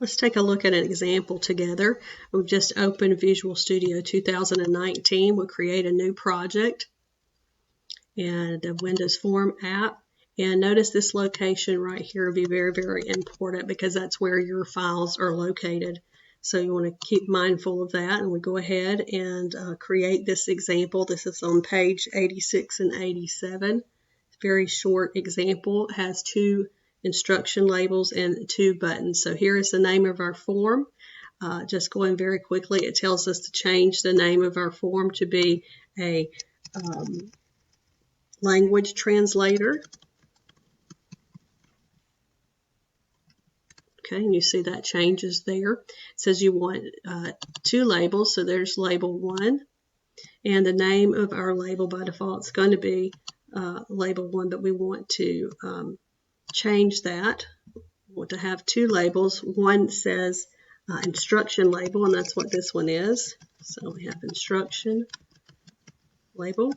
Let's take a look at an example together. We've just opened Visual Studio 2019. We'll create a new project and a Windows Form app. And notice this location right here will be very, very important because that's where your files are located. So you want to keep mindful of that. And we go ahead and create this example. This is on page 86 and 87. Very short example. It has 2 instruction labels and 2 buttons. So here is the name of our form. Just going very quickly, it tells us to change the name of our form to be a language translator. Okay, and you see that changes there. It says you want 2 labels, so there's label 1. And the name of our label by default is going to be label 1, but we want to change that. We want to have 2 labels. One says instruction label, and that's what this one is. So we have instruction label.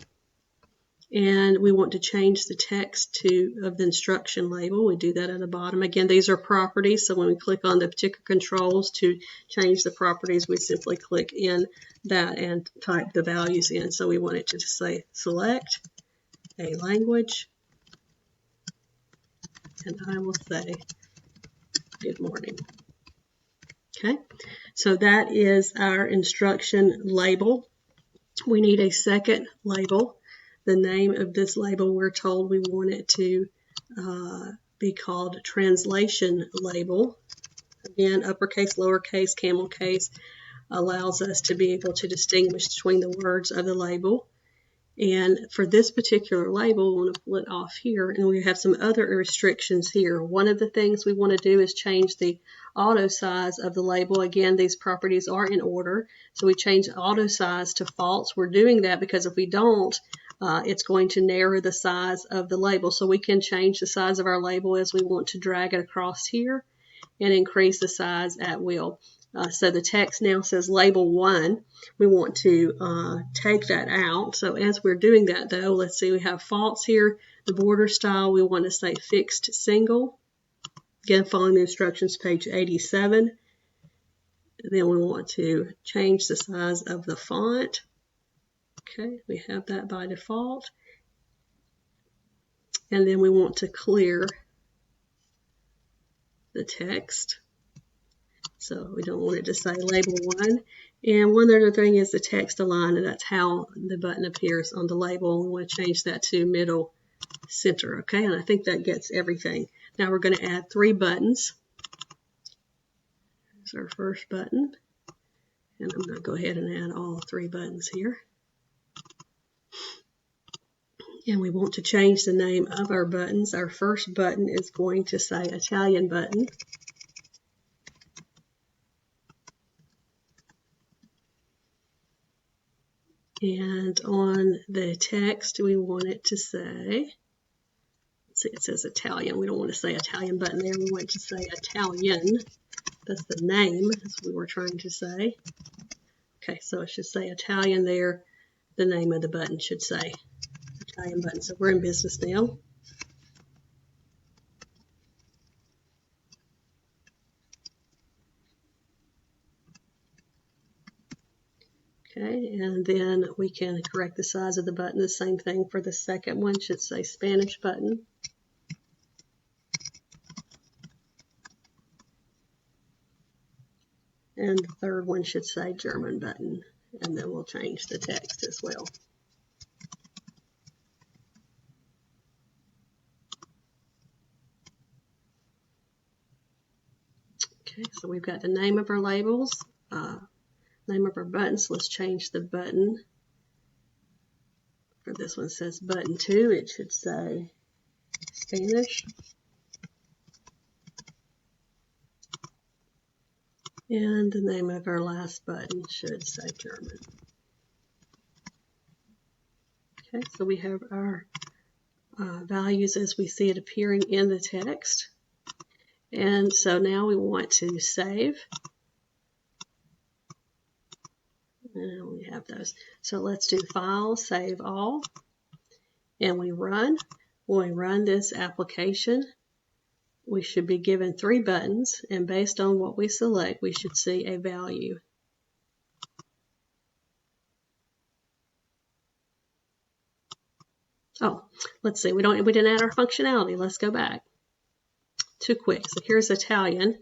And we want to change the text of the instruction label. We do that at the bottom. Again, these are properties, so when we click on the particular controls to change the properties, we simply click in that and type the values in. So we want it to say select a language, and I will say good morning. Okay, so that is our instruction label. We need a second label. The name of this label, we're told we want it to be called translation label. Again, uppercase, lowercase, camel case allows us to be able to distinguish between the words of the label. And for this particular label, we want to pull it off here, and we have some other restrictions here. One of the things we want to do is change the auto size of the label. Again, these properties are in order, so we change auto size to false. We're doing that because if we don't, it's going to narrow the size of the label. So we can change the size of our label as we want to drag it across here and increase the size at will. So the text now says label 1. We want to take that out. So as we're doing that though, let's see, we have false here. The border style, we want to say fixed single. Again, following the instructions, page 87. Then we want to change the size of the font. Okay, we have that by default. And then we want to clear the text. So we don't want it to say label 1. And one other thing is the text align, and that's how the button appears on the label. We want to change that to middle center. Okay, and I think that gets everything. Now we're going to add 3 buttons. Here's our first button. And I'm going to go ahead and add all 3 buttons here. And we want to change the name of our buttons. Our first button is going to say Italian button. And on the text, we want it to say, let's see, it says Italian. We don't want to say Italian button there. We want it to say Italian. That's the name, as we were trying to say. Okay, so it should say Italian there. The name of the button should say Italian button. So we're in business now. Okay, and then we can correct the size of the button. The same thing for the second one, should say Spanish button. And the third one should say German button. And then we'll change the text as well. Okay, so we've got the name of our labels, name of our buttons. Let's change the button. For this one, it says button 2. It should say Spanish. And the name of our last button should say German. Okay, so we have our values as we see it appearing in the text. And so now we want to save. And we have those. So let's do File, Save All. And we run. When we run this application, we should be given 3 buttons, and based on what we select, we should see a value. Oh, let's see, we didn't add our functionality. Let's go back. Too quick. So here's Italian.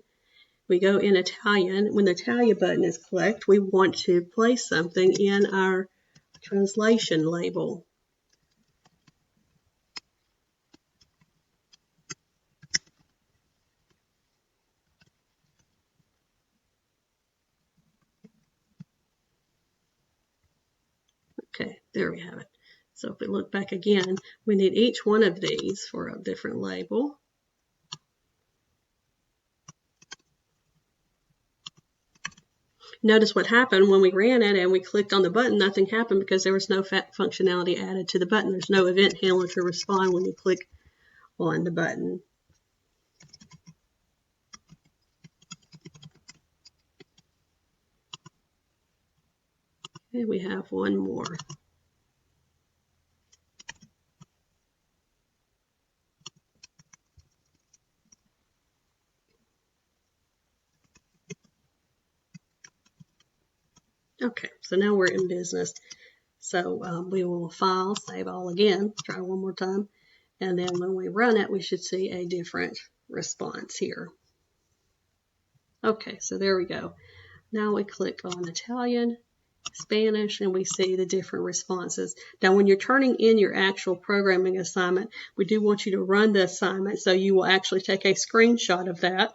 We go in Italian. When the Italian button is clicked, we want to place something in our translation label. Okay, there we have it. So if we look back again, we need each one of these for a different label. Notice what happened when we ran it and we clicked on the button, nothing happened because there was no functionality added to the button. There's no event handler to respond when you click on the button. Okay, we have one more. Okay, so now we're in business. So we will file, save all again, try one more time, and then when we run it, we should see a different response here. Okay, so there we go. Now we click on Italian, Spanish, and we see the different responses. Now when you're turning in your actual programming assignment, we do want you to run the assignment, so you will actually take a screenshot of that.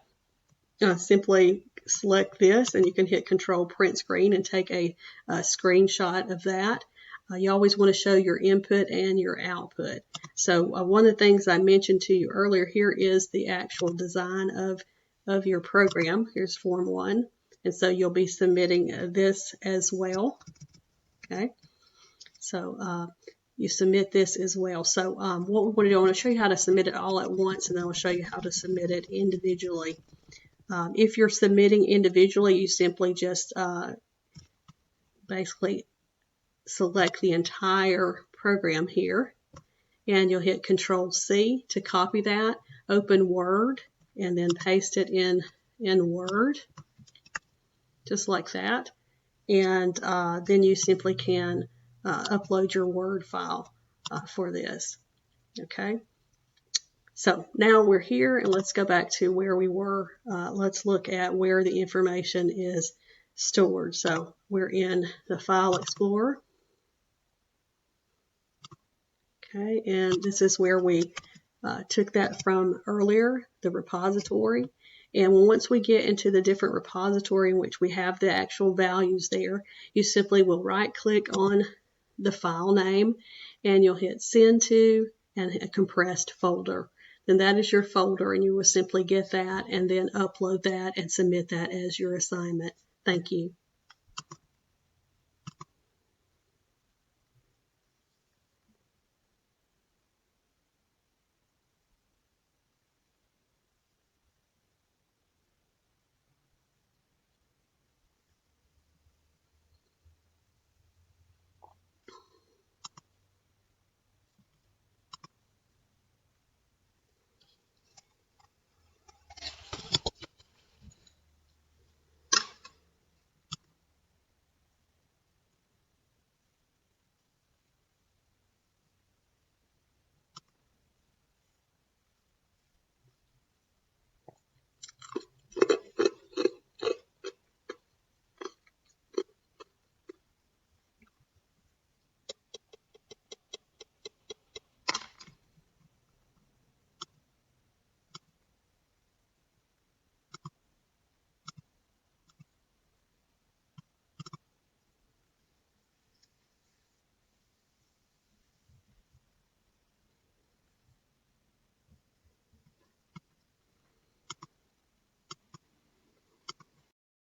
Simply select this and you can hit Control Print Screen and take a screenshot of that. You always want to show your input and your output. So one of the things I mentioned to you earlier here is the actual design of your program. Here's Form 1. And so you'll be submitting this as well. Okay. So you submit this as well. So what we want to do, I want to show you how to submit it all at once, and then I'll show you how to submit it individually. If you're submitting individually, you simply just basically select the entire program here, and you'll hit Control-C to copy that, open Word, and then paste it in Word, just like that. And then you simply can upload your Word file for this. Okay. So now we're here, and let's go back to where we were. Let's look at where the information is stored. So we're in the File Explorer. Okay, and this is where we took that from earlier, the repository. And once we get into the different repository in which we have the actual values there, you simply will right-click on the file name, and you'll hit Send to and a compressed folder. Then that is your folder, and you will simply get that and then upload that and submit that as your assignment. Thank you.